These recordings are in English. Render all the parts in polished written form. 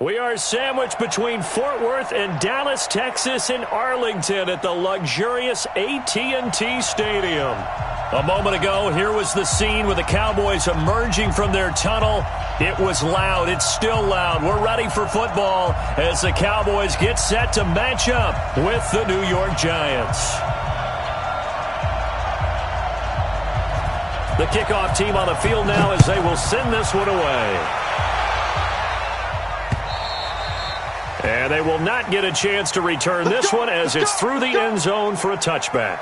We are sandwiched between Fort Worth and Dallas, Texas in Arlington at the luxurious AT&T Stadium. A moment ago, here was the scene with the Cowboys emerging from their tunnel. It was loud. It's still loud. We're ready for football as the Cowboys get set to match up with the New York Giants. The kickoff team on the field now as they will send this one away. And they will not get a chance to return this one as it's through the end zone for a touchback.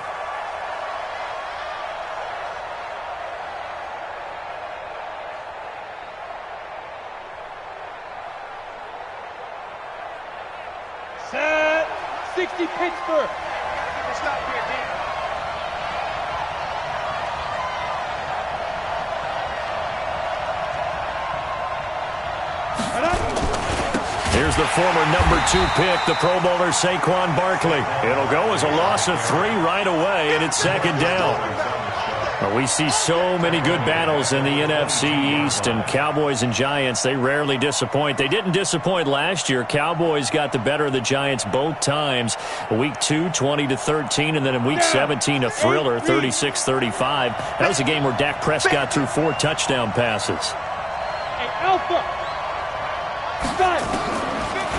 Set 60 Pittsburgh. Stop here, D. Here's the former number 2 pick, the Pro Bowler Saquon Barkley. It'll go as a loss of 3 right away, and it's second down. Well, we see so many good battles in the NFC East, and Cowboys and Giants, they rarely disappoint. They didn't disappoint last year. Cowboys got the better of the Giants both times. Week 2, 20-13, and then in Week 17, a thriller, 36-35. That was a game where Dak Prescott threw 4 touchdown passes. Hey, Alpha!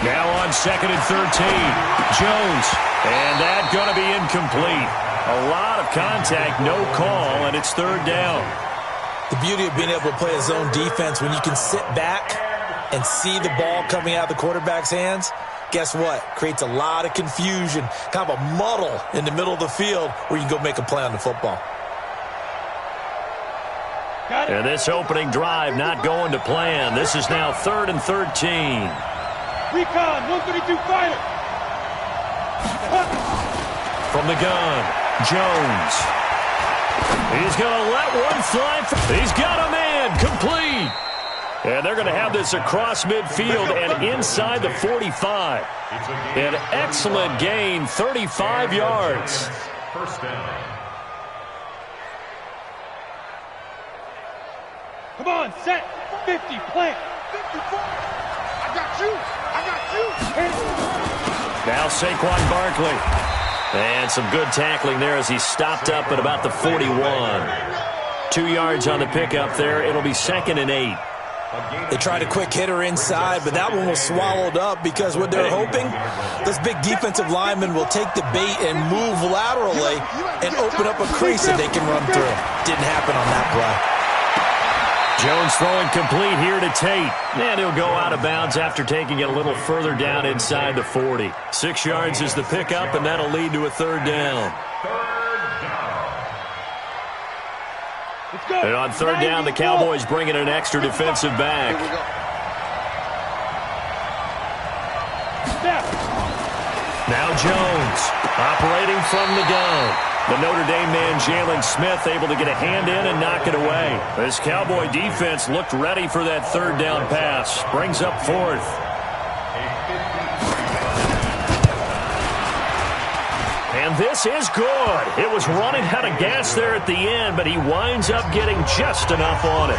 Now on 2nd and 13, Jones, and that's going to be incomplete. A lot of contact, no call, and it's third down. The beauty of being able to play a zone defense when you can sit back and see the ball coming out of the quarterback's hands, guess what? Creates a lot of confusion, kind of a muddle in the middle of the field where you can go make a play on the football. And this opening drive not going to plan. This is now 3rd and 13. Recon, 132 fighter. From the gun, Jones. He's going to let one fly. He's got a man, complete. And they're going to have this across midfield and inside the 45. An excellent gain, 35 yards. First down. Come on, set 50, plant. 54. I got you. Now Saquon Barkley. And some good tackling there as he stopped up at about the 41. 2 yards on the pickup there. It'll be 2nd and 8. They tried a quick hitter inside, but that one was swallowed up because what they're hoping, this big defensive lineman will take the bait and move laterally and open up a crease that they can run through. Didn't happen on that play. Jones throwing complete here to Tate. And he'll go out of bounds after taking it a little further down inside the 40. 6 yards is the pickup, and that'll lead to a third down. And on third down, the Cowboys bring in an extra defensive back. Now Jones operating from the gun. The Notre Dame man, Jalen Smith, able to get a hand in and knock it away. This Cowboy defense looked ready for that third down pass. Brings up 4th. And this is good. It was running out of gas there at the end, but he winds up getting just enough on it.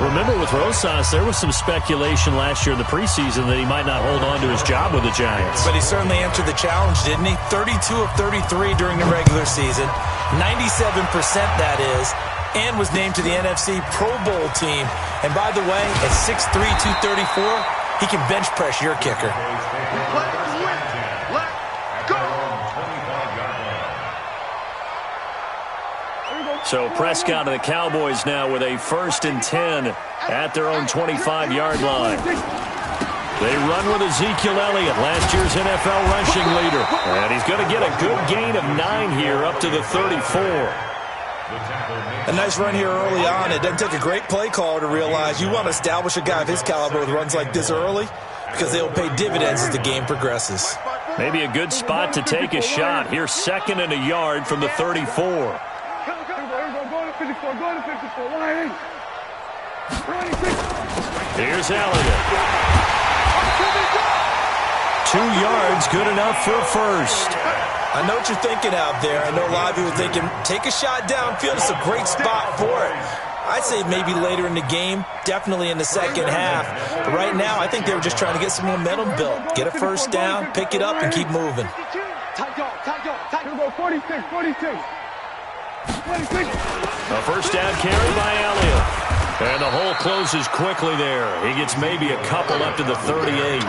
Remember, with Rosas, there was some speculation last year in the preseason that he might not hold on to his job with the Giants. But he certainly answered the challenge, didn't he? 32 of 33 during the regular season, 97% that is, and was named to the NFC Pro Bowl team. And by the way, at 6'3", 234, he can bench press your kicker. So Prescott and the Cowboys now with a 1st and 10 at their own 25-yard line. They run with Ezekiel Elliott, last year's NFL rushing leader. And he's going to get a good gain of 9 here up to the 34. A nice run here early on. It doesn't take a great play caller to realize you want to establish a guy of his caliber with runs like this early because they'll pay dividends as the game progresses. Maybe a good spot to take a shot. Here's 2nd and a yard from the 34. Here's Elliott. 2 yards, good enough for a first. I know what you're thinking out there. I know a lot of you are thinking, take a shot downfield. It's a great spot for it. I'd say maybe later in the game, definitely in the second half. But right now, I think they were just trying to get some momentum built. Get a first down, pick it up, and keep moving. A first down carry by Elliott. And the hole closes quickly there. He gets maybe a couple up to the 38.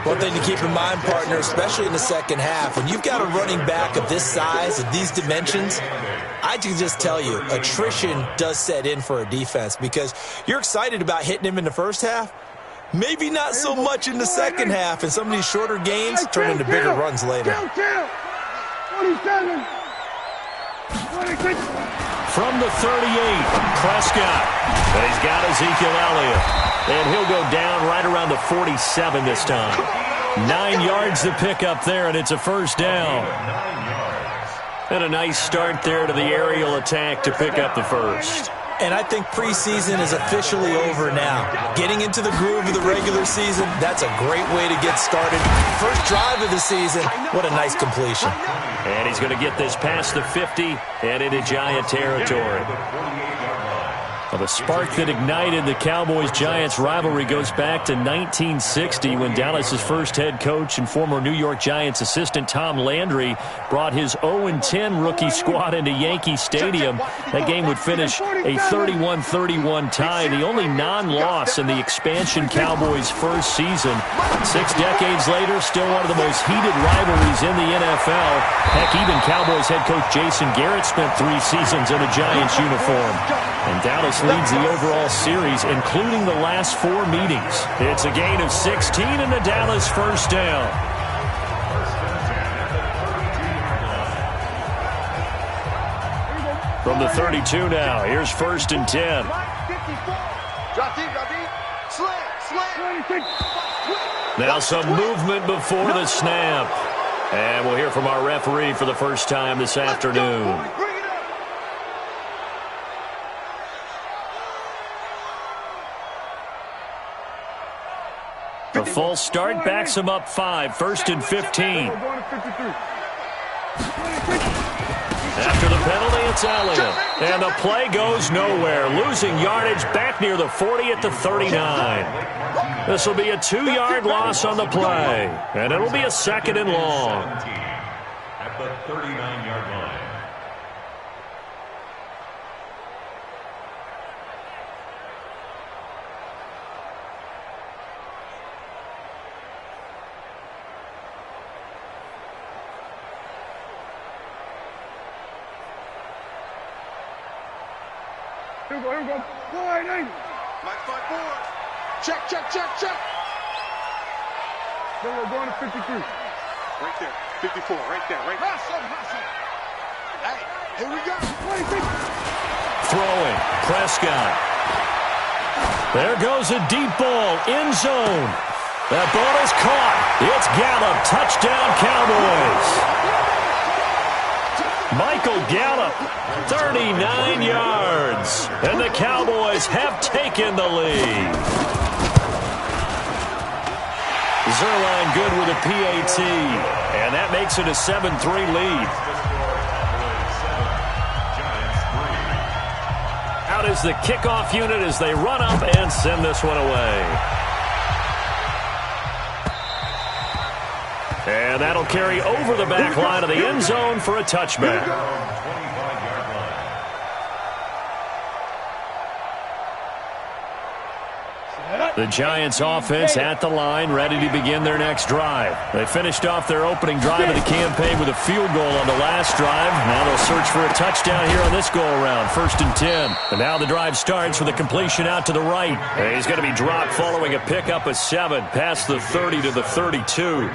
One thing to keep in mind, partner, especially in the second half, when you've got a running back of this size, of these dimensions, I can just tell you, attrition does set in for a defense because you're excited about hitting him in the first half. Maybe not so much in the second half, and some of these shorter gains turn into bigger runs later. From the 38, Prescott. And he's got Ezekiel Elliott. And he'll go down right around the 47 this time. 9 yards to pick up there, and it's a first down. And a nice start there to the aerial attack to pick up the first. And I think preseason is officially over now. Getting into the groove of the regular season, that's a great way to get started. First drive of the season, what a nice completion. And he's going to get this past the 50 and into Giant territory. Well, the spark that ignited the Cowboys-Giants rivalry goes back to 1960 when Dallas's first head coach and former New York Giants assistant Tom Landry brought his 0-10 rookie squad into Yankee Stadium. That game would finish a 31-31 tie, the only non-loss in the expansion Cowboys' first season. 6 decades later, still one of the most heated rivalries in the NFL. Heck, even Cowboys head coach Jason Garrett spent 3 seasons in a Giants uniform. And Dallas leads the overall series, including the last 4 meetings. It's a gain of 16 and the Dallas first down. From the 32 now, here's first and 10. Now some movement before the snap. And we'll hear from our referee for the first time this afternoon. The false start backs him up 5, first and 15. After the penalty, it's Elliott. And the play goes nowhere, losing yardage back near the 40 at the 39. This will be a 2-yard loss on the play, and it'll be a second and long. At the 39-yard line. Here we go. Wide angle. Mike 5 forward. Check. Then we're going to 53. Right there. 54. Right there. Right there. Hey, here we go. 26. Throwing, Prescott. There goes a deep ball, end zone. That ball is caught. It's Gallup, touchdown Cowboys. Michael Gallup, 39 yards. And the Cowboys have taken the lead. Zerline good with a PAT. And that makes it a 7-3 lead. Out is the kickoff unit as they run up and send this one away. And that'll carry over the back line of the end zone for a touchback. The Giants offense at the line, ready to begin their next drive. They finished off their opening drive of the campaign with a field goal on the last drive. Now they'll search for a touchdown here on this go-around, first and 10. And now the drive starts with a completion out to the right. And he's going to be dropped following a pickup of 7 past the 30 to the 32.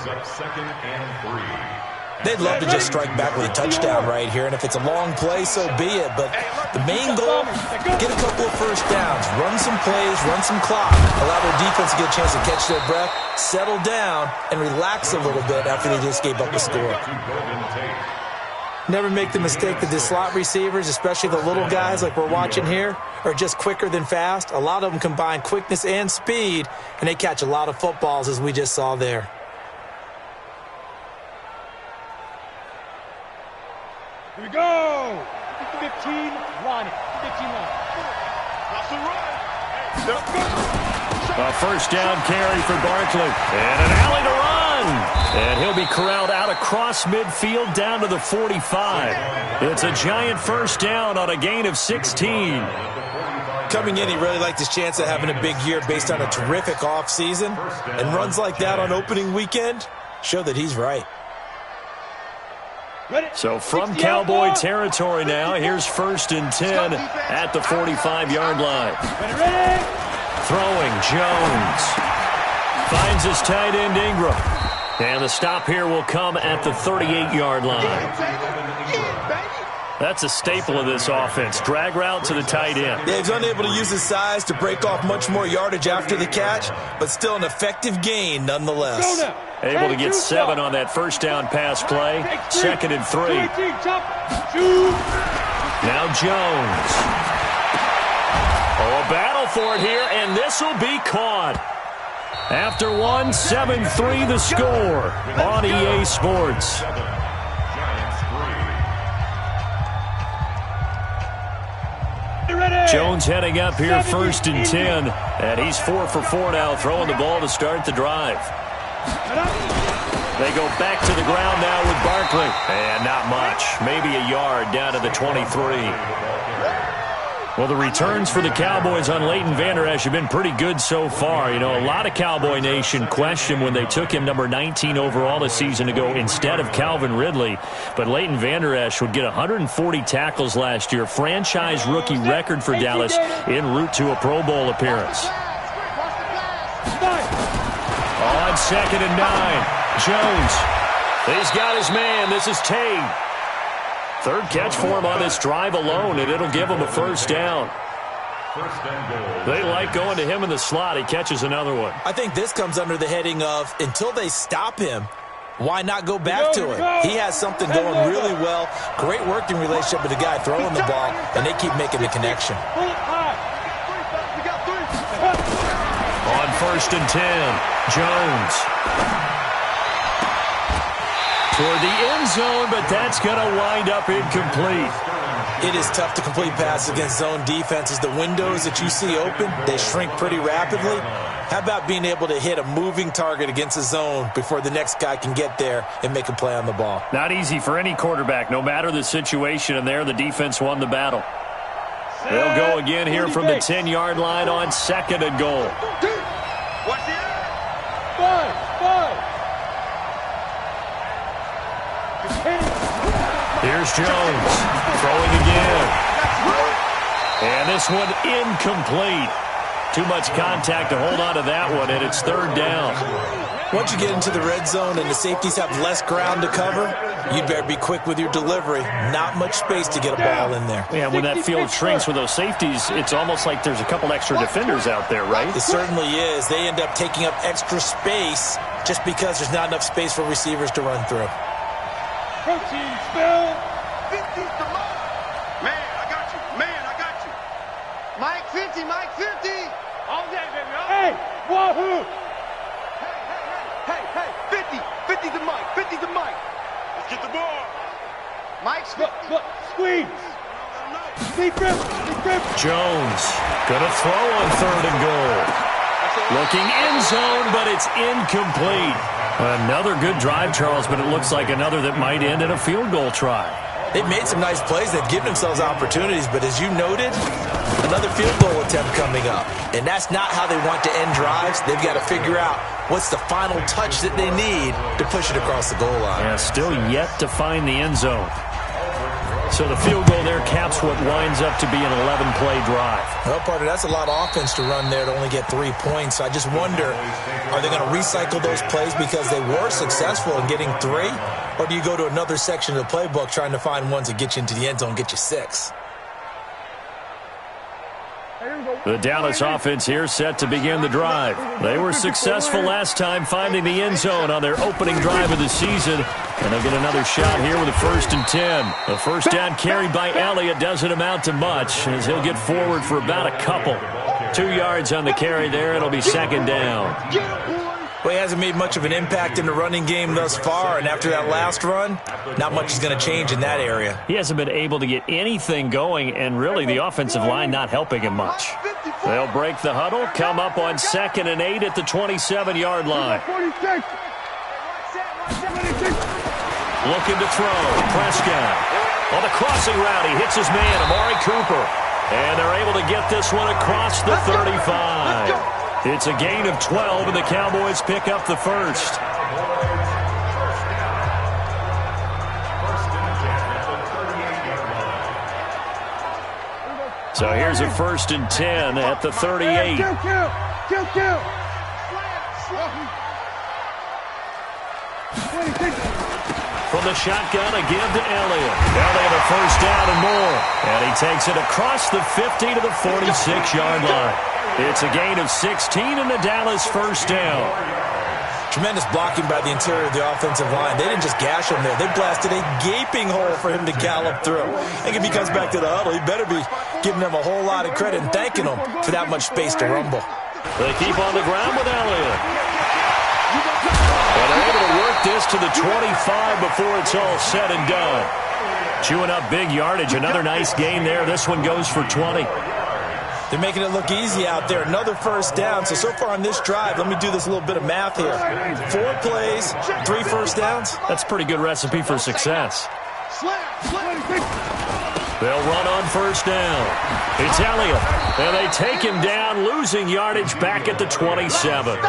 They'd love to just strike back with a touchdown right here, and if it's a long play, so be it. But the main goal, get a couple of first downs, run some plays, run some clock, allow their defense to get a chance to catch their breath, settle down, and relax a little bit after they just gave up a score. Never make the mistake that the slot receivers, especially the little guys like we're watching here, are just quicker than fast. A lot of them combine quickness and speed, and they catch a lot of footballs, as we just saw there. Here we go. 15, Ronnie. A first down carry for Barkley. And an alley to run. And he'll be corralled out across midfield down to the 45. It's a giant first down on a gain of 16. Coming in, he really liked his chance of having a big year based on a terrific offseason. And runs like that on opening weekend show that he's right. So from Cowboy territory now, here's 1st and 10 at the 45-yard line. Throwing, Jones. Finds his tight end, Ingram. And the stop here will come at the 38-yard line. That's a staple of this offense. Drag route to the tight end. Yeah, he's unable to use his size to break off much more yardage after the catch, but still an effective gain nonetheless. Able to get 7 on that first down pass play. 2nd and 3. Now Jones. Oh, a battle for it here, and this will be caught. After 1, 7-3 the score on EA Sports. Jones heading up here 1st and 10, and he's 4 for 4 now, throwing the ball to start the drive. They go back to the ground now with Barkley, and not much, maybe a yard down to the 23. Well, the returns for the Cowboys on Leighton Vander Esch have been pretty good so far. You know, a lot of Cowboy Nation questioned when they took him number 19 overall a season ago instead of Calvin Ridley. But Leighton Vander Esch would get 140 tackles last year, franchise rookie record for Dallas, en route to a Pro Bowl appearance. On 2nd and 9, Jones. He's got his man. This is Tate. 3rd catch for him on this drive alone, and it'll give him a first down. They like going to him in the slot. He catches another one. I think this comes under the heading of, until they stop him, why not go back to him? He has something going really well. Great working relationship with the guy throwing the ball, and they keep making the connection. On 1st and 10, Jones. Toward the end zone, but that's going to wind up incomplete. It is tough to complete passes against zone defenses. The windows that you see open, they shrink pretty rapidly. How about being able to hit a moving target against a zone before the next guy can get there and make a play on the ball? Not easy for any quarterback, no matter the situation, and there the defense won the battle. They'll go again here from the 10-yard line on 2nd and goal. Here's Jones, throwing again. And this one incomplete. Too much contact to hold on to that one, and it's 3rd down. Once you get into the red zone and the safeties have less ground to cover, you'd better be quick with your delivery. Not much space to get a ball in there. Yeah, when that field shrinks with those safeties, it's almost like there's a couple extra defenders out there, right? It certainly is. They end up taking up extra space just because there's not enough space for receivers to run through. Protein spill. 50 to Mike. Man, I got you. Man, I got you. Mike 50, Mike 50. All day, baby. Hey, wahoo. Hey, 50. 50 to Mike. 50 to Mike. Let's get the ball. Mike's Look, squeeze. Deep grip. Jones gonna throw on 3rd and goal. Looking end zone, but it's incomplete. Another good drive, Charles, but it looks like another that might end in a field goal try. They've made some nice plays. They've given themselves opportunities, but as you noted, another field goal attempt coming up. And that's not how they want to end drives. They've got to figure out what's the final touch that they need to push it across the goal line. Yeah, still yet to find the end zone. So the field goal there caps what winds up to be an 11-play drive. Well, partner, that's a lot of offense to run there to only get 3 points. So I just wonder, are they going to recycle those plays because they were successful in getting 3? Or do you go to another section of the playbook trying to find ones that get you into the end zone and get you 6? The Dallas offense here set to begin the drive. They were successful last time finding the end zone on their opening drive of the season. And they'll get another shot here with a 1st and 10. The first down carried by Elliott doesn't amount to much as he'll get forward for about a couple. 2 yards on the carry there. It'll be 2nd down. Well, he hasn't made much of an impact in the running game thus far, and after that last run, not much is going to change in that area. He hasn't been able to get anything going, and really the offensive line not helping him much. They'll break the huddle, come up on 2nd and 8 at the 27-yard line. Looking to throw. Prescott. On the crossing route, he hits his man, Amari Cooper. And they're able to get this one across the 35. It's a gain of 12, and the Cowboys pick up the first. So here's a 1st and 10 at the 38. Kill. From the shotgun, a give to Elliott. Elliott a 1st down and more. And he takes it across the 50 to the 46-yard line. It's a gain of 16 and the Dallas 1st down. Tremendous blocking by the interior of the offensive line. They didn't just gash him there. They blasted a gaping hole for him to gallop through. I think if he comes back to the huddle, he better be giving them a whole lot of credit and thanking them for that much space to rumble. They keep on the ground with Elliott. And they're able to work this to the 25 before it's all said and done. Chewing up big yardage. Another nice gain there. This one goes for 20. They're making it look easy out there. Another 1st down. So far on this drive, let me do this little bit of math here. 4 plays, 3 1st downs. That's a pretty good recipe for success. They'll run on 1st down. It's Elliott. And they take him down, losing yardage back at the 27.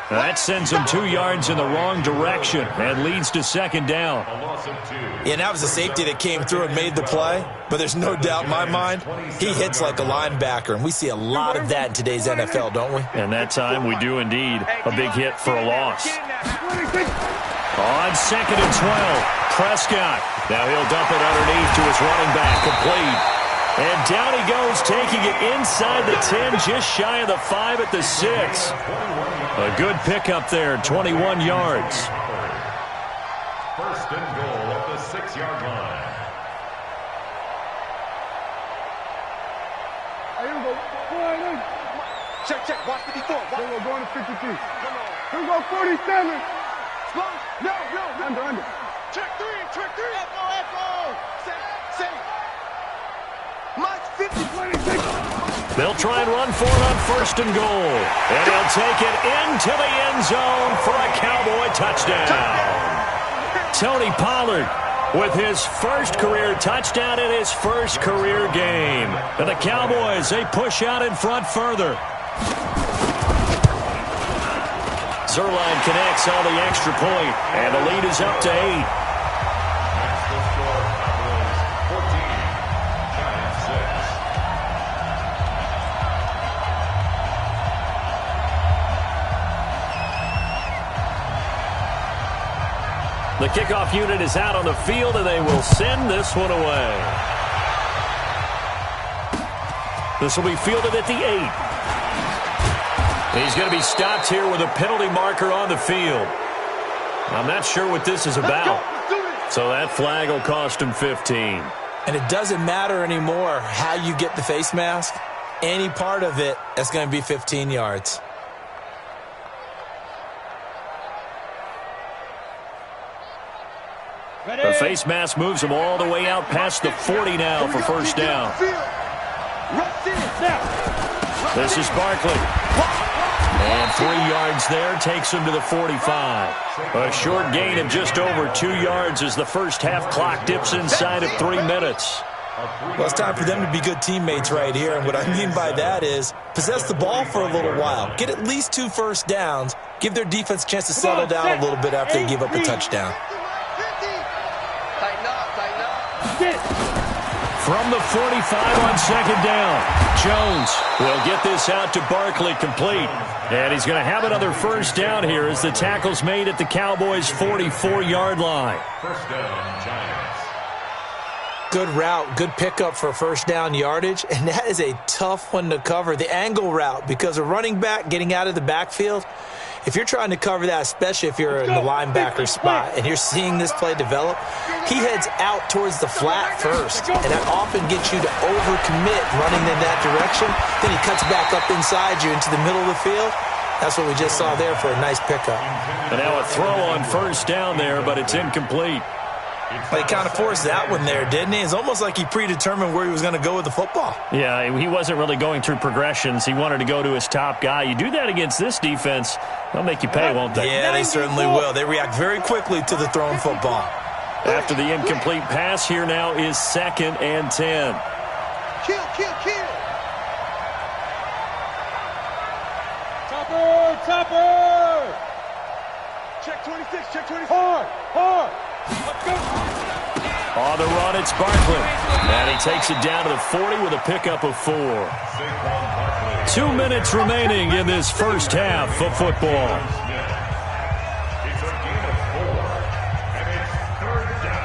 That sends him 2 yards in the wrong direction and leads to 2nd down. Yeah, and that was a safety that came through and made the play. But there's no doubt in my mind, he hits like a linebacker. And we see a lot of that in today's NFL, don't we? And that time we do indeed. A big hit for a loss. On 2nd and 12, Prescott. Now he'll dump it underneath to his running back, complete. And down he goes, taking it inside the 10, just shy of the 5 at the 6. A good pickup there, 21 yards. 1st and goal at the 6-yard line. Check. Watch 54. Here we go, going to 53. Come on. Here we go, 47. No. Under. Check 3. Echo. Say. Mike 50. 26. They'll try and run for it on 1st and goal. And he'll take it into the end zone for a Cowboy touchdown. Tony Pollard with his 1st career touchdown in his 1st career game. And the Cowboys, they push out in front further. Zerline connects on the extra point, and the lead is up to 8. The kickoff unit is out on the field, and they will send this one away. This will be fielded at the 8. He's going to be stopped here with a penalty marker on the field. I'm not sure what this is about. So that flag will cost him 15. And it doesn't matter anymore how you get the face mask. Any part of it is going to be 15 yards. The face mask moves him all the way out past the 40 now for 1st down. This is Barkley. And 3 yards there takes him to the 45. A short gain of just over 2 yards as the first half clock dips inside of 3 minutes. Well, it's time for them to be good teammates right here. And what I mean by that is possess the ball for a little while. Get at least 2 first downs. Give their defense a chance to settle down a little bit after they give up a touchdown. From the 45 on 2nd down, Jones will get this out to Barkley, complete. And he's going to have another 1st down here as the tackle's made at the Cowboys' 44-yard line. 1st down, Giants. Good route, good pickup for 1st down yardage, and that is a tough one to cover. The angle route, because a running back getting out of the backfield, if you're trying to cover that, especially if you're in the linebacker spot and you're seeing this play develop, he heads out towards the flat first, and that often gets you to overcommit running in that direction. Then he cuts back up inside you into the middle of the field. That's what we just saw there for a nice pickup. And now a throw on first down there, but it's incomplete. But he kind of forced that one there, didn't he? It's almost like he predetermined where he was going to go with the football. Yeah, he wasn't really going through progressions. He wanted to go to his top guy. You do that against this defense, they'll make you pay, won't they? Yeah, they certainly will. They react very quickly to the thrown football. After the incomplete pass, here now is 2nd and 10. Kill. Topper! Check 26, check 26. Hard! Let's go! On the run, it's Barkley. And he takes it down to the 40 with a pickup of 4. 2 minutes remaining in this first half of football. It's a gain of 4, and it's 3rd down.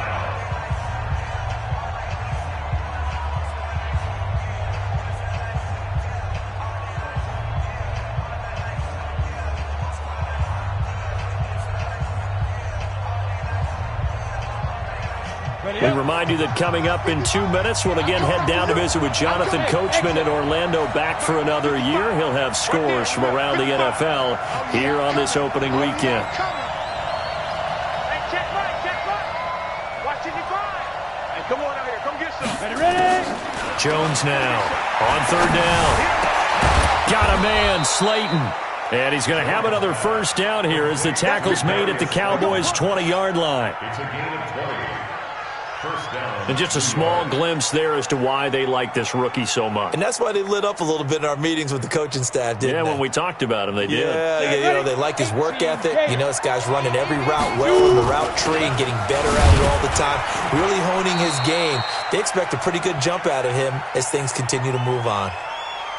We remind you that coming up in 2 minutes, we'll again head down to visit with Jonathan Coachman in Orlando, back for another year. He'll have scores from around the NFL here on this opening weekend. Hey, check right. Watch it, Hey, come on out here. Come get some. Ready? Jones now on 3rd down. Got a man, Slayton. And he's going to have another first down here as the tackle's made at the Cowboys' 20-yard line. It's a gain of 20. First down. And just a small glimpse there as to why they like this rookie so much. And that's why they lit up a little bit in our meetings with the coaching staff, didn't they? When we talked about him, they did. Yeah, they like his work ethic. This guy's running every route well in the route tree and getting better at it all the time, really honing his game. They expect a pretty good jump out of him as things continue to move on.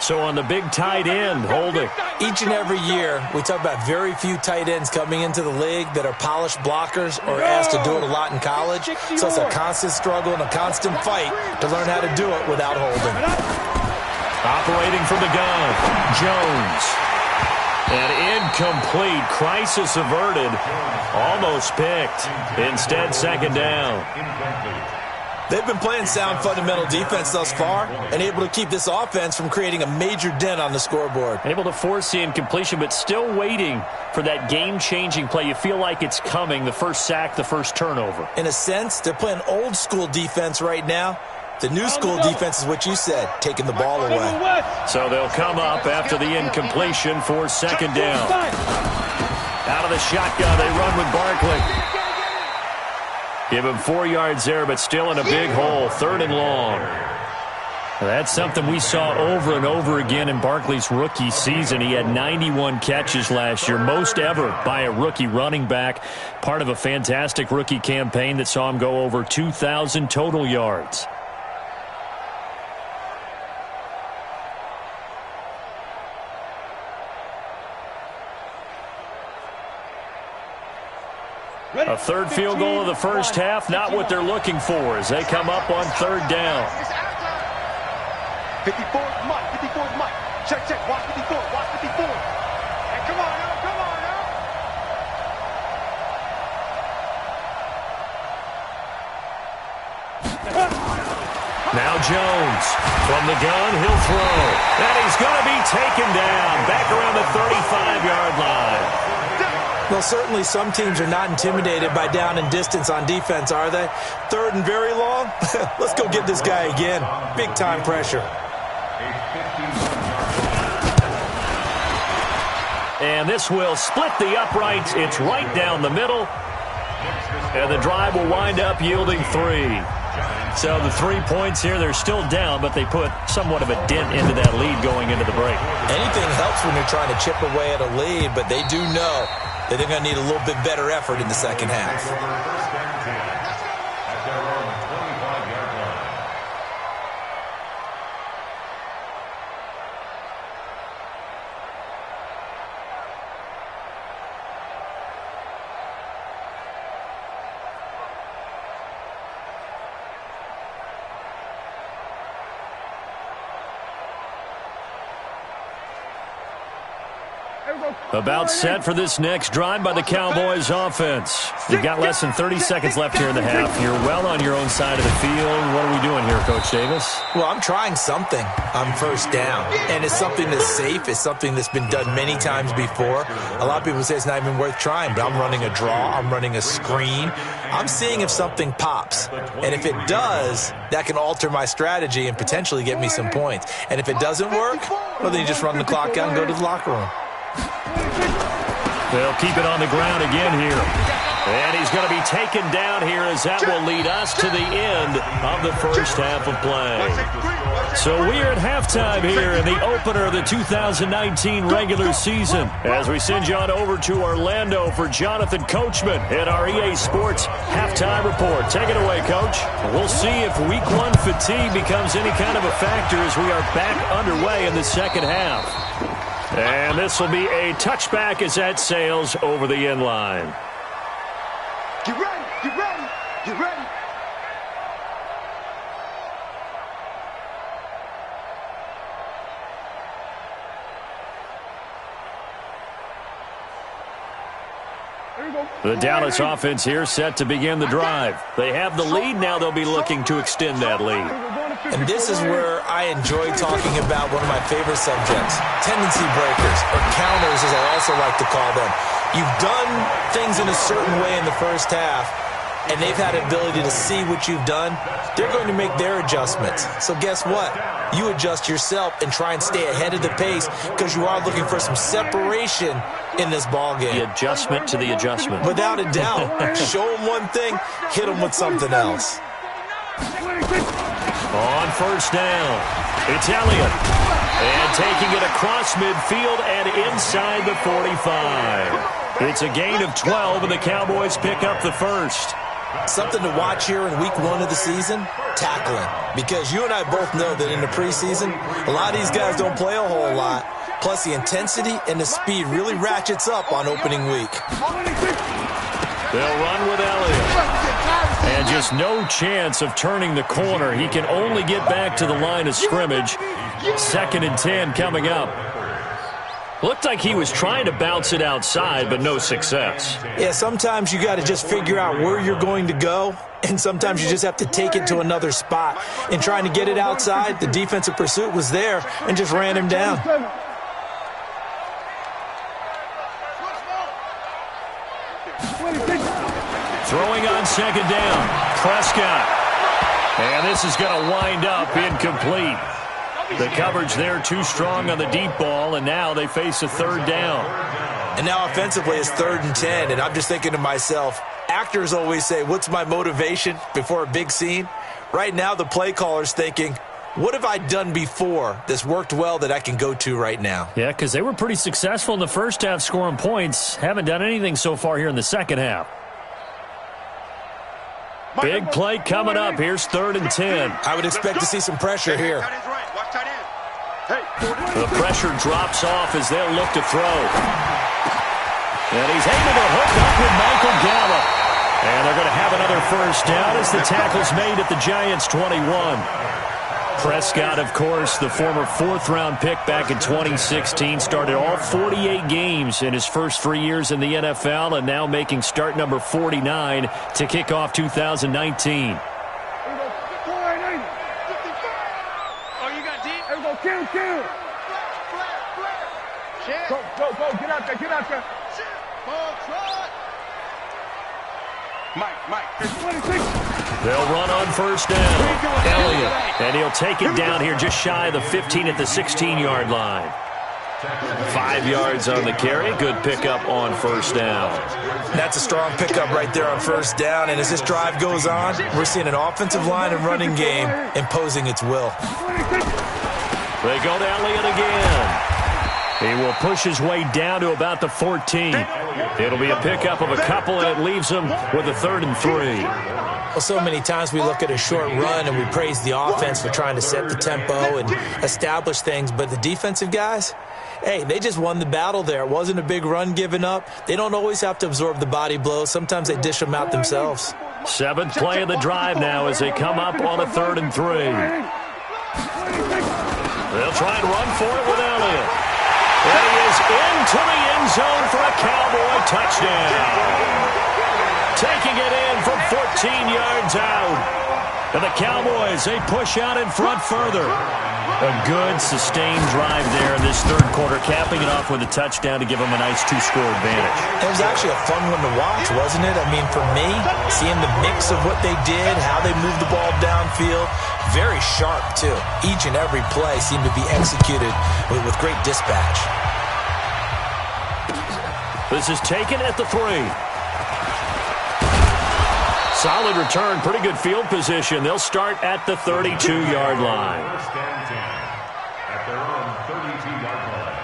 So on the big tight end, Holding. Each and every year, we talk about very few tight ends coming into the league that are polished blockers or asked to do it a lot in college. So it's a constant struggle and a constant fight to learn how to do it without holding. Operating from the gun, Jones. And incomplete. Crisis averted. Almost picked. Instead, 2nd down. They've been playing sound fundamental defense thus far and able to keep this offense from creating a major dent on the scoreboard. Able to force the incompletion, but still waiting for that game-changing play. You feel like it's coming, the first sack, the first turnover. In a sense, they're playing old-school defense right now. The new school defense is what you said, taking the ball away. So they'll come up after the incompletion for 2nd down. Out of the shotgun, they run with Barkley. Give him 4 yards there, but still in a big hole. 3rd and long. That's something we saw over and over again in Barkley's rookie season. He had 91 catches last year, most ever by a rookie running back. Part of a fantastic rookie campaign that saw him go over 2,000 total yards. A 3rd field goal of the first half, not what they're looking for as they come up on 3rd down. 54, Mike. Check. Watch 54. Hey, come on now. Now Jones from the gun, he'll throw. And he's going to be taken down back around the 35-yard line. Well, certainly some teams are not intimidated by down and distance on defense, are they? 3rd and very long? Let's go get this guy again. Big-time pressure. And this will split the uprights. It's right down the middle. And the drive will wind up yielding 3. So the 3 points here, they're still down, but they put somewhat of a dent into that lead going into the break. Anything helps when you're trying to chip away at a lead, but they do know that they're going to need a little bit better effort in the second half. At their own 25-yard line. About set for this next drive by the Cowboys offense. You've got less than 30 seconds left here in the half. You're well on your own side of the field. What are we doing here? Coach Davis? Well, I'm trying something on first down, and it's something that's safe. It's something that's been done many times before. A lot of people say it's not even worth trying, but I'm running a draw. I'm running a screen. I'm seeing if something pops, and if it does, that can alter my strategy and potentially get me some points. And if it doesn't work, well, then you just run the clock out and go to the locker room. They'll keep it on the ground again here. And he's going to be taken down here as that will lead us to the end of the first half of play. So we're at halftime here in the opener of the 2019 regular season as we send you on over to Orlando for Jonathan Coachman in our EA Sports halftime report. Take it away, Coach. We'll see if week one fatigue becomes any kind of a factor as we are back underway in the second half. And this will be a touchback as that sails over the end line. Get ready, get ready, get ready. The Dallas offense here set to begin the drive. They have the lead. Now they'll be looking to extend that lead. And this is where I enjoy talking about one of my favorite subjects, tendency breakers, or counters as I also like to call them. You've done things in a certain way in the first half, and they've had an ability to see what you've done. They're going to make their adjustments. So guess what? You adjust yourself and try and stay ahead of the pace because you are looking for some separation in this ball game. The adjustment to the adjustment. Without a doubt. Show them one thing, hit them with something else. On first down, it's Elliott. And taking it across midfield and inside the 45. It's a gain of 12, and the Cowboys pick up the first. Something to watch here in week one of the season, tackling. Because you and I both know that in the preseason, a lot of these guys don't play a whole lot. Plus, the intensity and the speed really ratchets up on opening week. They'll run with Elliott. And just no chance of turning the corner. He can only get back to the line of scrimmage. 2nd and 10 coming up. Looked like he was trying to bounce it outside, but no success. Yeah, sometimes you got to just figure out where you're going to go, and sometimes you just have to take it to another spot. In trying to get it outside, the defensive pursuit was there and just ran him down. Throwing on 2nd down, Prescott. And this is going to wind up incomplete. The coverage there too strong on the deep ball, and now they face a 3rd down. And now offensively it's 3rd and 10, and I'm just thinking to myself, actors always say, what's my motivation before a big scene? Right now the play caller's thinking, what have I done before that's worked well that I can go to right now? Yeah, because they were pretty successful in the first half scoring points. Haven't done anything so far here in the second half. Big play coming up. Here's 3rd and 10. I would expect to see some pressure here. The pressure drops off as they'll look to throw. And he's able to hook up with Michael Gallup. And they're going to have another first down as the tackle's made at the Giants' 21. Prescott, of course, the former 4th-round pick back in 2016, started all 48 games in his first 3 years in the NFL, and now making start number 49 to kick off 2019. Kill. Go, get out there. Mike. They'll run on first down. Elliott, and he'll take it down here just shy of the 15 at the 16-yard line. 5 yards on the carry. Good pickup on first down. That's a strong pickup right there on first down. And as this drive goes on, we're seeing an offensive line and running game imposing its will. They go to Elliott again. He will push his way down to about the 14. It'll be a pickup of a couple, and it leaves him with a 3rd and 3. Well, so many times we look at a short run and we praise the offense for trying to set the tempo and establish things. But the defensive guys, hey, they just won the battle there. It wasn't a big run given up. They don't always have to absorb the body blows. Sometimes they dish them out themselves. 7th play of the drive now as they come up on a 3rd and 3. They'll try and run for it with Elliott. And he is into the end zone for a Cowboy touchdown. Taking it in from 14 yards out. And the Cowboys, they push out in front further. A good, sustained drive there in this third quarter, capping it off with a touchdown to give them a nice two-score advantage. It was actually a fun one to watch, wasn't it? I mean, for me, seeing the mix of what they did, how they moved the ball downfield, very sharp, too. Each and every play seemed to be executed with great dispatch. This is taken at the 3. Solid return, pretty good field position. They'll start at the 32-yard line. First and 10 at their own 32-yard line.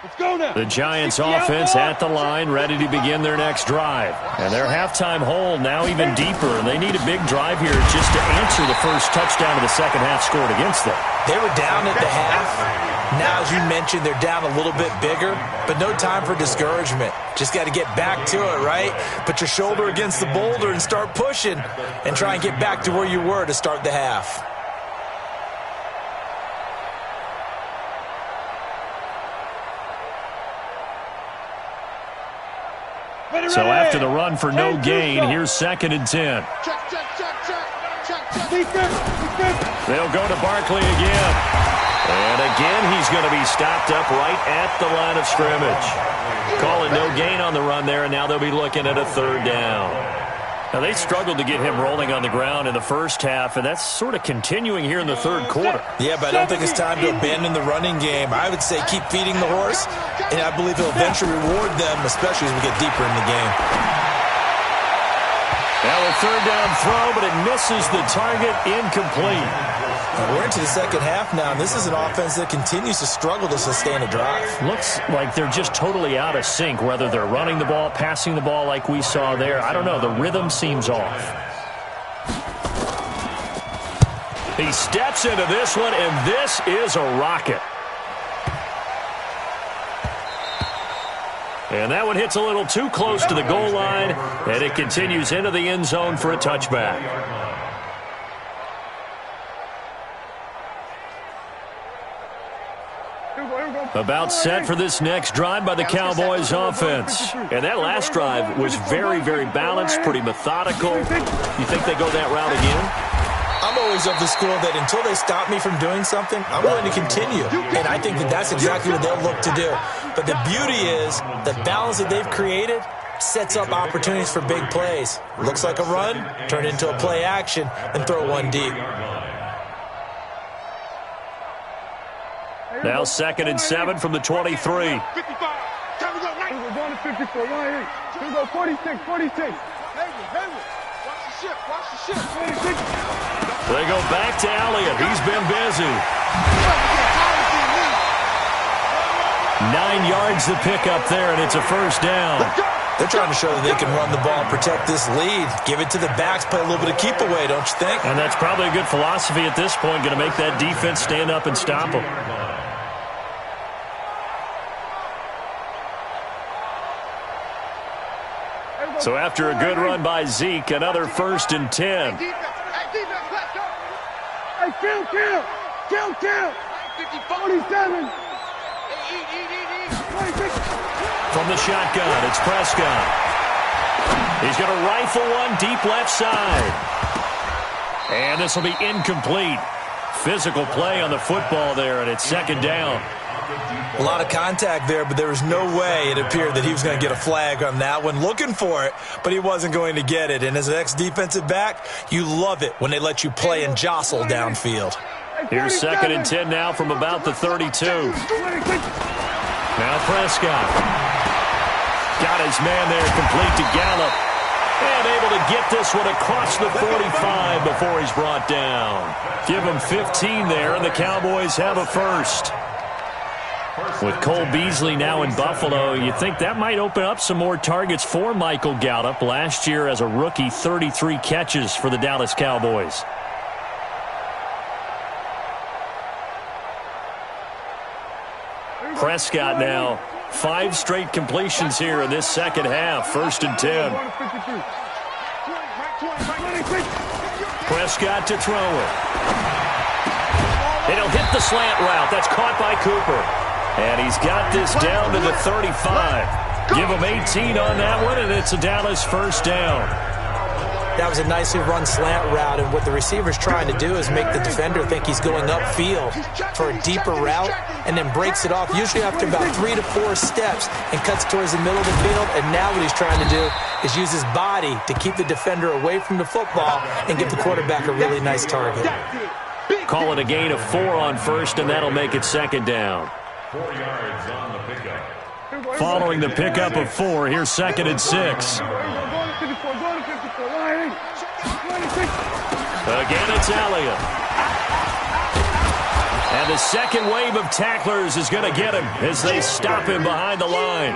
Let's go now. The Giants offense at the line, ready to begin their next drive. And their halftime hole now even deeper. And they need a big drive here just to answer the first touchdown of the second half scored against them. They were down at the half. Now, as you mentioned, they're down a little bit bigger, but no time for discouragement. Just got to get back to it, right? Put your shoulder against the boulder and start pushing and try and get back to where you were to start the half. So after the run for no gain, here's 2nd and 10. They'll go to Barkley again. And again, he's going to be stopped up right at the line of scrimmage. Calling no gain on the run there, and now they'll be looking at a 3rd down. Now, they struggled to get him rolling on the ground in the first half, and that's sort of continuing here in the third quarter. Yeah, but I don't think it's time to abandon the running game. I would say keep feeding the horse, and I believe he'll eventually reward them, especially as we get deeper in the game. Now a 3rd down throw, but it misses the target, incomplete. We're into the second half now, and this is an offense that continues to struggle to sustain a drive. Looks like they're just totally out of sync, whether they're running the ball, passing the ball like we saw there. I don't know. The rhythm seems off. He steps into this one, and this is a rocket. And that one hits a little too close to the goal line, and it continues into the end zone for a touchback. About set for this next drive by the Cowboys offense. And that last drive was very, very balanced, pretty methodical. You think they go that route again? I'm always of the school that until they stop me from doing something, I'm willing to continue. And I think that that's exactly what they'll look to do. But the beauty is the balance that they've created sets up opportunities for big plays. Looks like a run, turn it into a play action, and throw one deep. Now 2nd and 7 from the 23. 55. We're going to 54. 1-8. Here we go. 46. 46. Hayward. Watch the ship. Watch the ship. 46. They go back to Elliott. He's been busy. 9 yards to pick up there, and it's a 1st down. They're trying to show that they can run the ball and protect this lead. Give it to the backs, play a little bit of keep away, don't you think? And that's probably a good philosophy at this point, going to make that defense stand up and stop them. So after a good run by Zeke, another 1st and 10. Hey, kill. 47. From the shotgun, it's Prescott. He's going to rifle one deep left side. And this will be incomplete. Physical play on the football there, and it's 2nd down. A lot of contact there, but there was no way it appeared that he was going to get a flag on that one. Looking for it, but he wasn't going to get it. And as an ex-defensive back, you love it when they let you play and jostle downfield. Here's 2nd and 10 now from about the 32. Now Prescott. Got his man there, complete to Gallup. And able to get this one across the 45 before he's brought down. Give him 15 there, and the Cowboys have a 1st. With Cole Beasley now in Buffalo, you think that might open up some more targets for Michael Gallup. Last year as a rookie, 33 catches for the Dallas Cowboys. Prescott now, 5 straight completions here in this second half. 1st and 10. Prescott to throw it. And he'll hit the slant route. That's caught by Cooper. And he's got this down to the 35. Give him 18 on that one, and it's a Dallas first down. That was a nicely run slant route, and what the receiver's trying to do is make the defender think he's going upfield for a deeper route and then breaks it off, usually after about 3 to 4 steps, and cuts towards the middle of the field. And now what he's trying to do is use his body to keep the defender away from the football and give the quarterback a really nice target. Call it a gain of 4 on first, and that'll make it second down. 4 yards on the pickup. Following the pickup of 4, here's second and 6. Again, it's Elliott. And the second wave of tacklers is going to get him as they stop him behind the line.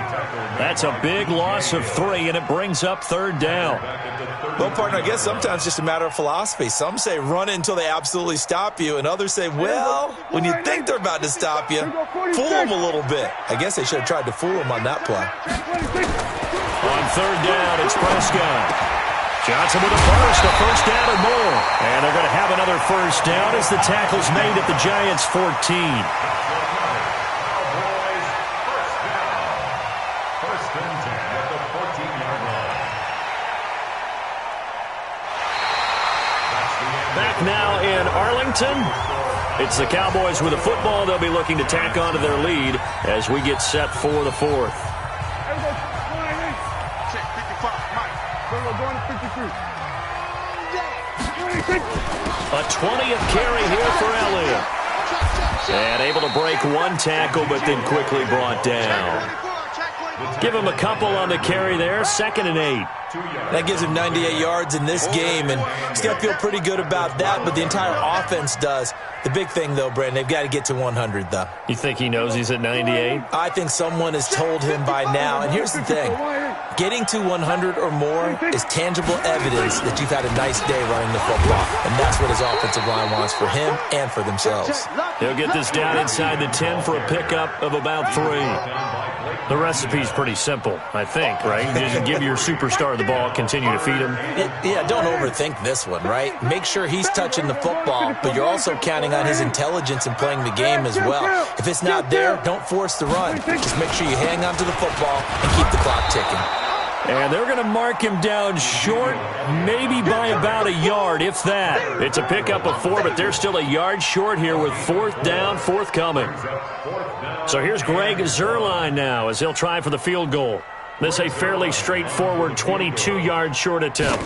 That's a big loss of 3, and it brings up third down. Well, partner, I guess sometimes it's just a matter of philosophy. Some say run it until they absolutely stop you, and others say, well, when you think they're about to stop you, fool them a little bit. I guess they should have tried to fool him on that play. On third down, it's Prescott. Johnson with a burst, a first down or more. And they're going to have another first down as the tackle's made at the Giants' 14. First and 10 at the 14-yard line. Back now in Arlington. It's the Cowboys with a football. They'll be looking to tack onto their lead as we get set for the fourth. A 20th carry here for Elliott. And able to break one tackle, but then quickly brought down. Give him a couple on the carry there. Second and 8. That gives him 98 yards in this game, and he's got to feel pretty good about that, but the entire offense does. The big thing, though, Brandon, they've got to get to 100, though. You think he knows he's at 98? I think someone has told him by now, and here's the thing. Getting to 100 or more is tangible evidence that you've had a nice day running the football, and that's what his offensive line wants for him and for themselves. He'll get this down inside the 10 for a pickup of about 3. The recipe's pretty simple, I think, right? Just give your superstar the ball, continue to feed him. Yeah, don't overthink this one, right? Make sure he's touching the football, but you're also counting on his intelligence in playing the game as well. If it's not there, don't force the run. Just make sure you hang on to the football and keep the clock ticking. And they're going to mark him down short, maybe by about a yard, if that. It's a pickup of 4, but they're still a yard short here with fourth down, forthcoming. So here's Greg Zuerlein now as he'll try for the field goal. This a fairly straightforward 22-yard short attempt.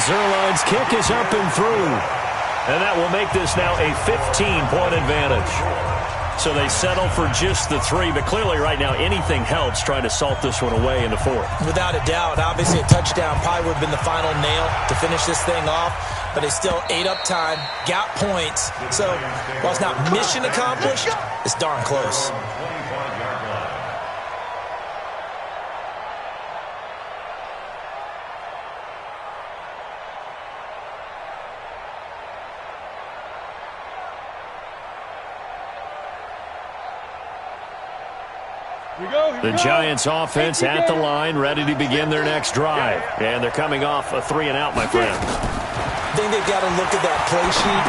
Zuerlein's kick is up and through. And that will make this now a 15-point advantage. So they settle for just the 3, but clearly right now anything helps trying to salt this one away in the 4th. Without a doubt, obviously a touchdown probably would have been the final nail to finish this thing off, but they still ate up time, got points. So while it's not mission accomplished, it's darn close. The Giants offense at the line, ready to begin their next drive. And they're coming off a 3-and-out, my friend. I think they've got to look at that play sheet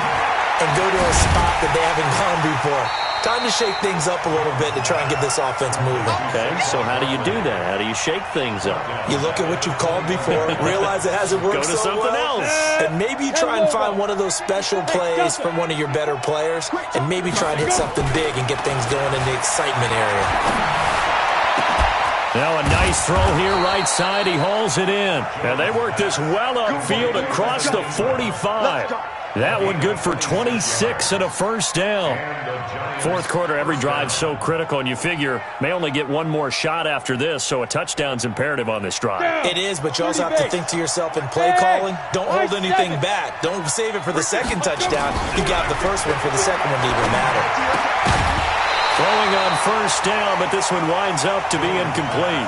and go to a spot that they haven't gone before. Time to shake things up a little bit to try and get this offense moving. Okay, so how do you do that? How do you shake things up? You look at what you've called before, realize it hasn't worked Go to so something well, else. and maybe you try and find one of those special plays from one of your better players, and maybe try and hit something big and get things going in the excitement area. Now a nice throw here, right side. He hauls it in. And they work this well upfield across the 45. That one good for 26 and a first down. Fourth quarter, every drive so critical, and you figure may only get one more shot after this, so a touchdown's imperative on this drive. It is, but you also have to think to yourself in play calling, don't hold anything back. Don't save it for the second touchdown. You got the first one for the second one to even matter. Throwing on first down, but this one winds up to be incomplete.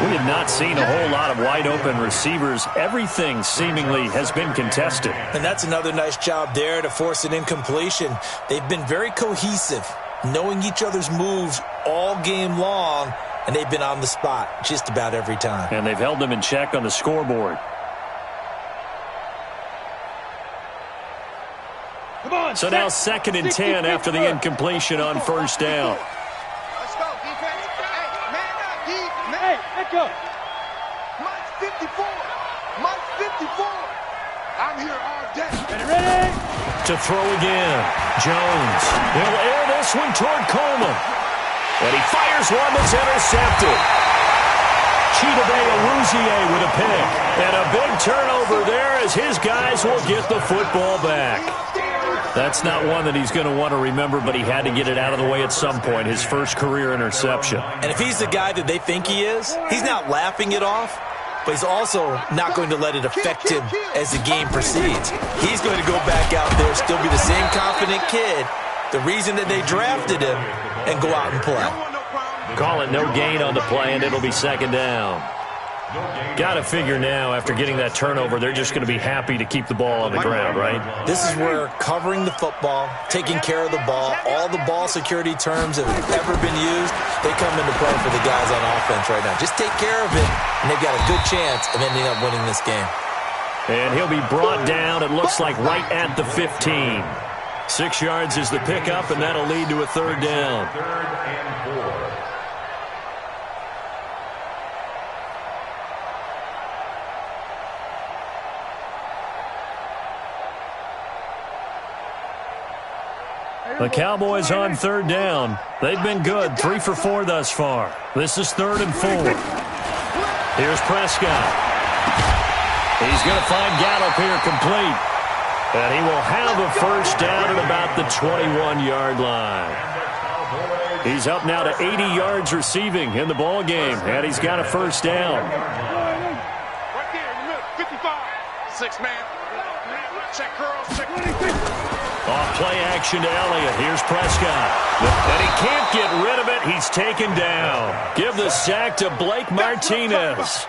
We have not seen a whole lot of wide-open receivers. Everything seemingly has been contested. And that's another nice job there to force an incompletion. They've been very cohesive, knowing each other's moves all game long, and they've been on the spot just about every time. And they've held them in check on the scoreboard. Come on. So now 2nd and 10 after the incompletion on first down. Let's go, defense. Hey, man up, D. Hey, let go. Mike's 54. Mike's 54. I'm here all day. Ready? To throw again. Jones. He'll air this one toward Coleman. And he fires one that's intercepted. Chidobe with a pick. And a big turnover there as his guys will get the football back. That's not one that he's going to want to remember, but he had to get it out of the way at some point, his first career interception. And if he's the guy that they think he is, he's not laughing it off, but he's also not going to let it affect him as the game proceeds. He's going to go back out there, still be the same confident kid, the reason that they drafted him, and go out and play. Call it no gain on the play, and it'll be 2nd down. Got to figure now, after getting that turnover, they're just going to be happy to keep the ball on the ground, right? This is where covering the football, taking care of the ball, all the ball security terms that have ever been used, they come into play for the guys on offense right now. Just take care of it, and they've got a good chance of ending up winning this game. And he'll be brought down, it looks like, right at the 15. 6 yards is the pickup, and that'll lead to a 3rd down. 3rd and 4. The Cowboys on 3rd down. They've been good, 3 for 4 thus far. This is 3rd and 4. Here's Prescott. He's going to find Gallup here complete. And he will have a first down at about the 21-yard line. He's up now to 80 yards receiving in the ball game, and he's got a first down. Right there in the middle, 55. 6 man. Check curls, check. Off play action to Elliott. Here's Prescott. And he can't get rid of it. He's taken down. Give the sack to Blake Martinez.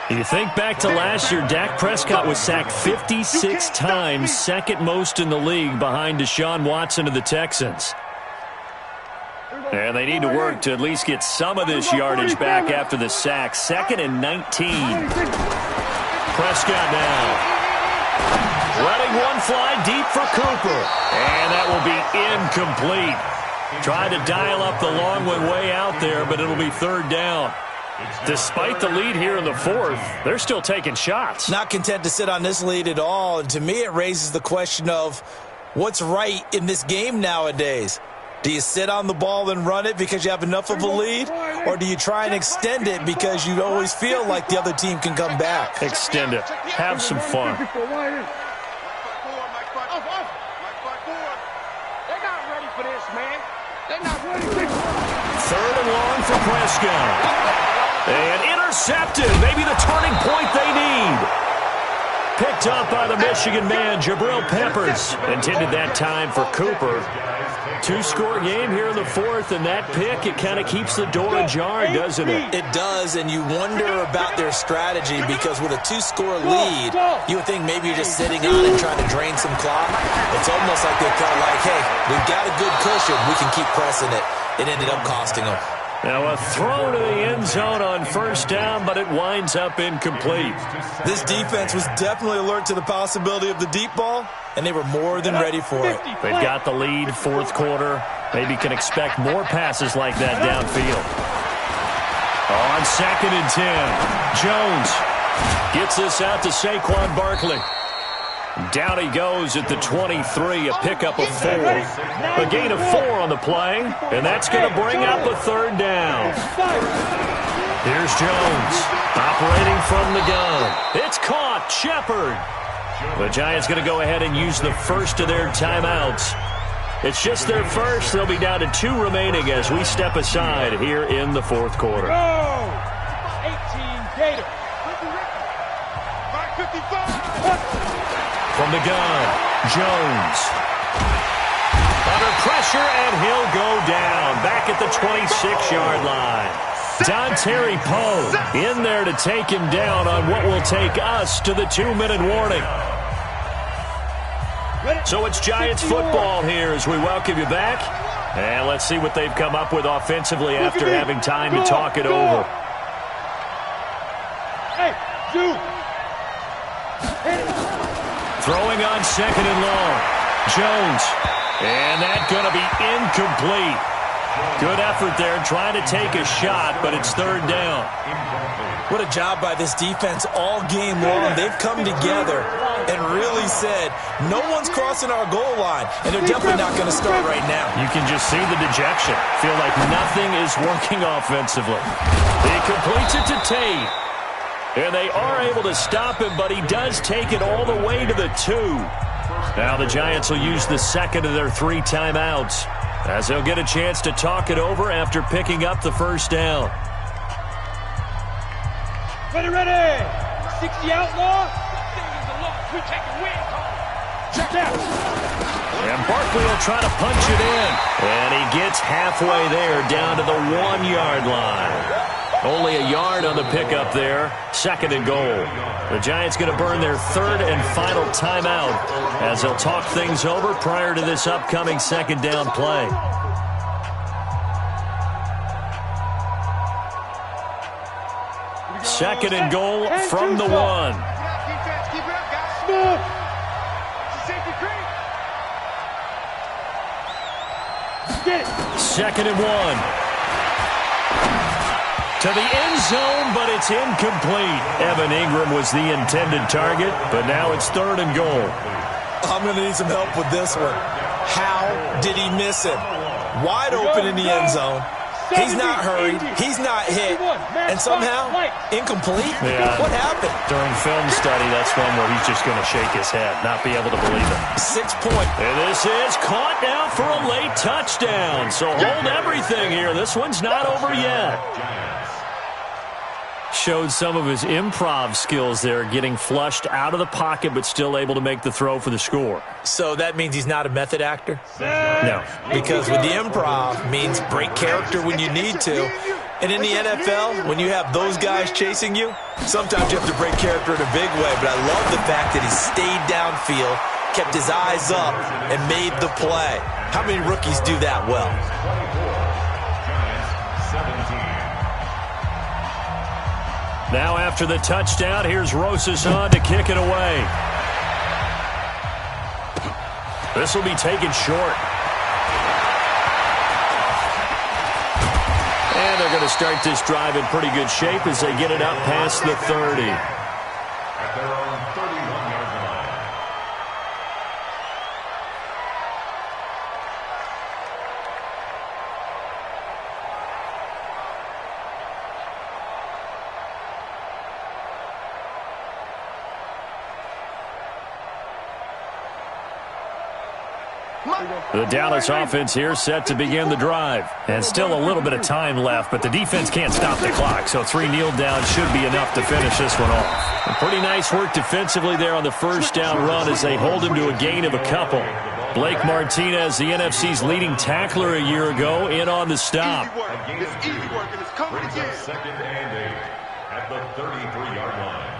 You think back to last year, Dak Prescott was sacked 56 times, 2nd most in the league behind Deshaun Watson of the Texans. And they need to work to at least get some of this yardage back after the sack. 2nd and 19. Prescott now. Letting one fly deep for Cooper. And that will be incomplete. Trying to dial up the long one way out there, but it'll be 3rd down. Despite the lead here in the 4th, they're still taking shots. Not content to sit on this lead at all. And to me, it raises the question of what's right in this game nowadays. Do you sit on the ball and run it because you have enough of a lead? Or do you try and extend it because you always feel like the other team can come back? Extend it. Have some fun. They're not ready for this, man. They're not ready. 3rd and long for Prescott. And intercepted. Maybe the turning point they need. Picked up by the Michigan man, Jabril Peppers. Intended that time for Cooper. 2-score game here in the 4th, and that pick, it kind of keeps the door ajar, doesn't it? It does, and you wonder about their strategy because with a 2-score lead, you would think maybe you're just sitting on it trying to drain some clock. It's almost like they're kind of like, hey, we've got a good cushion. We can keep pressing it. It ended up costing them. Now a throw to the end zone on first down, but it winds up incomplete. This defense was definitely alert to the possibility of the deep ball, and they were more than ready for it. They've got the lead, 4th quarter. Maybe can expect more passes like that downfield. On 2nd and 10, Jones gets this out to Saquon Barkley. Down he goes at the 23, a pickup of 4. A gain of 4 on the play, and that's going to bring up a 3rd down. Here's Jones, operating from the gun. It's caught, Shepard. The Giants going to go ahead and use the first of their timeouts. It's just their first. They'll be down to 2 remaining as we step aside here in the 4th quarter. 18 Gator. 55. From the gun, Jones. Under pressure, and he'll go down. Back at the 26-yard line. Dontari Poe in there to take him down on what will take us to the 2-minute warning. So it's Giants football here as we welcome you back. And let's see what they've come up with offensively after having time to talk it over. Hey, dude. Throwing on 2nd and long. Jones And that's going to be incomplete. Good effort there trying to take a shot, but it's third down. What a job by this defense all game long. They've come together and really said, no one's crossing our goal line, and they're definitely not going to start right now. You can just see the dejection. Feel like nothing is working offensively. He completes it to Tate. And they are able to stop him, but he does take it all the way to the 2. Now the Giants will use the second of their 3 timeouts, as they'll get a chance to talk it over after picking up the first down. Ready. 60 outlaw. We take a win. Check out. And Barkley will try to punch it in. And he gets halfway there, down to the 1-yard line. Only a yard on the pickup there. Second and goal. The Giants going to burn their third and final timeout as they'll talk things over prior to this upcoming second down play. Second and goal from the 1. Keep it up, guys. Smooth. Safety creep. Get it. Second and 1. To the end zone, but it's incomplete. Evan Ingram was the intended target, but now it's third and goal. I'm going to need some help with this one. How did he miss him? Wide open in the end zone. He's not hurried. He's not hit. And somehow, incomplete? Yeah. What happened? During film study, that's one where he's just going to shake his head, not be able to believe it. 6 point. And this is caught now for a late touchdown. So hold everything here. This one's not over yet. Showed some of his improv skills there, getting flushed out of the pocket but still able to make the throw for the score. So that means he's not a method actor? No. Because with the improv means break character when you need to. And in the NFL, when you have those guys chasing you, sometimes you have to break character in a big way. But I love the fact that he stayed downfield, kept his eyes up, and made the play. How many rookies do that well? Now after the touchdown, here's Rosas on to kick it away. This will be taken short. And they're going to start this drive in pretty good shape as they get it up past the 30. At their own 31-yard line. The Dallas offense here set to begin the drive. And still a little bit of time left, but the defense can't stop the clock, so 3 kneel downs should be enough to finish this one off. And pretty nice work defensively there on the first down run as they hold him to a gain of a couple. Blake Martinez, the NFC's leading tackler a year ago, in on the stop. Easy work. It's easy work, and it's coming Brings again. up 2nd and 8 at the 33-yard line.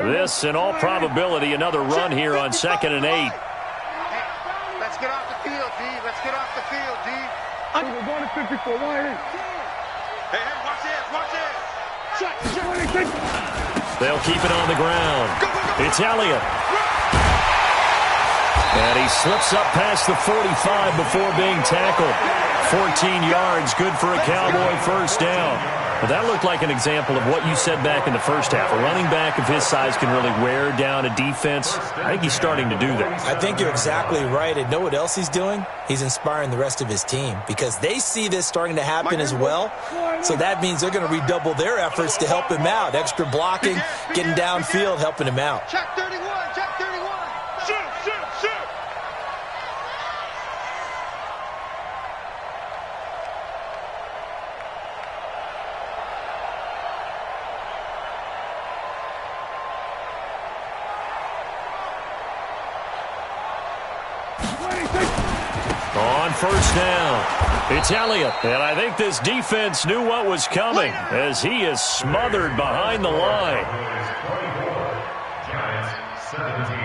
This, in all probability, another run here on 2nd and 8. Hey, let's get off the field, D. Let's get off the field, D. We're going to 54. Why ain't? Hey, watch this, watch this. Shut. They'll keep it on the ground. It's Elliott. And he slips up past the 45 before being tackled. 14 yards, good for a Cowboy first down. But that looked like an example of what you said back in the first half. A running back of his size can really wear down a defense. I think he's starting to do that. I think you're exactly right. And know what else he's doing? He's inspiring the rest of his team because they see this starting to happen as well. So that means they're going to redouble their efforts to help him out. Extra blocking, getting downfield, helping him out. Check 31, check 31. Shoot, shoot, shoot. On first down. It's Elliott, and I think this defense knew what was coming as he is smothered behind the line. Giants 17.